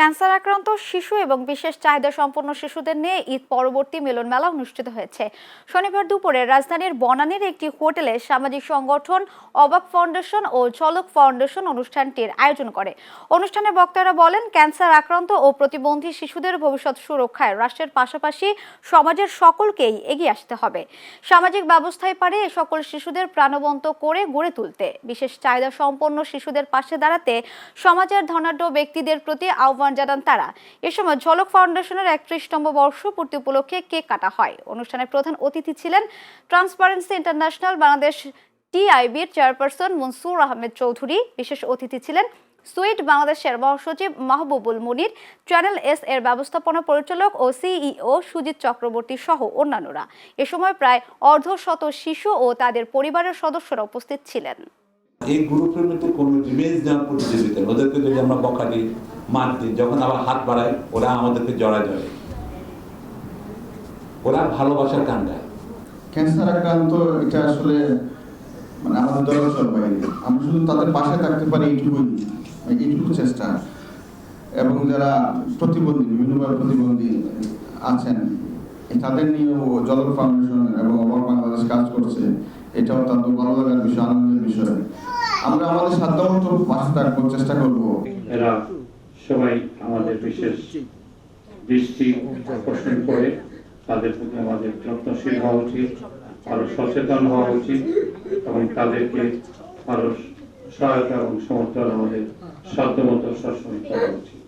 Cancer আক্রান্ত শিশু এবং বিশেষ চাহিদা সম্পন্ন শিশুদের নিয়ে ঈদ পরবর্তী মিলন মেলা অনুষ্ঠিত হয়েছে। শনিবার দুপুরে রাজধানীর বনানীর একটি হোটেলে সামাজিক সংগঠন অবাক ফাউন্ডেশন ও ঝলক ফাউন্ডেশন অনুষ্ঠানটির আয়োজন করে। অনুষ্ঠানে বক্তারা বলেন, ক্যান্সার আক্রান্ত ও প্রতিবন্ধী শিশুদের ভবিষ্যৎ সুরক্ষায় রাষ্ট্রের পাশাপাশি সমাজের সকলকেই এগিয়ে আসতে হবে। সামাজিক ব্যবস্থায় পারে এ সকল শিশুদের প্রাণবন্ত করে গড়ে তুলতে। বিশেষ চাহিদা সম্পন্ন শিশুদের পাশে দাঁড়াতে সমাজের ধনাঢ্য ব্যক্তিদের প্রতি আহ্বান জানান তারা। এ সময় ঝলক ফাউন্ডেশনের ৩১তম বর্ষপূর্তি উপলক্ষে কেক কাটা হয়। অনুষ্ঠানে প্রধান অতিথি ছিলেন ট্রান্সপারেন্সি ইন্টারন্যাশনাল বাংলাদেশ টিআইবির চেয়ারপারসন মনসুর আহমেদ চৌধুরী। বিশেষ অতিথি ছিলেন সুইট বাংলাদেশের মহাসচিব মাহবুবুল মুনির, চ্যানেল এস এর ব্যবস্থাপনা পরিচালক ও সিইও সুজিত চক্রবর্তী সহ অন্যান্যরা। এ সময় প্রায় অর্ধশত শিশু ও তাদের পরিবারের সদস্যরা উপস্থিত ছিলেন। এই গ্রুপের মধ্যে কোনো রিভেঞ্জ নেওয়ার প্রতিযোগিতা, ওদেরকে যদি আমরা বকা দিই, মার দিই, যখন আবার হাত বাড়াই ওরা আমাদেরকে জড়ায় জড়ে, ওরা ভালোবাসার কান্ডায়। ক্যান্সার আক্রান্ত এটা আসলে মানে আমাদের দরকার বাইরে, আমরা শুধু তাদের পাশে থাকতে পারি এইটুকু চেষ্টা। এবং যারা প্রতিবন্ধী, বিভিন্নভাবে প্রতিবন্ধী আছেন, তাদের নিয়েও ঝলক ফাউন্ডেশন এবং অবাক বাংলাদেশ কাজ করছে। এটা অত্যন্ত ভালো লাগার বিষয়, আনন্দের বিষয়। আমরা আমাদের সাধ্যমতো পাশে থাকবো, চেষ্টা করবো। এরা সবাই আমাদের বিশেষ দৃষ্টি আকর্ষণ করে, তাদের প্রতি আমাদের যত্নশীল হওয়া উচিত, আরো সচেতন হওয়া উচিত এবং তাদেরকে আরো সহায়তা এবং সমর্থন আমাদের সাধ্যমতো সবসময় করা উচিত।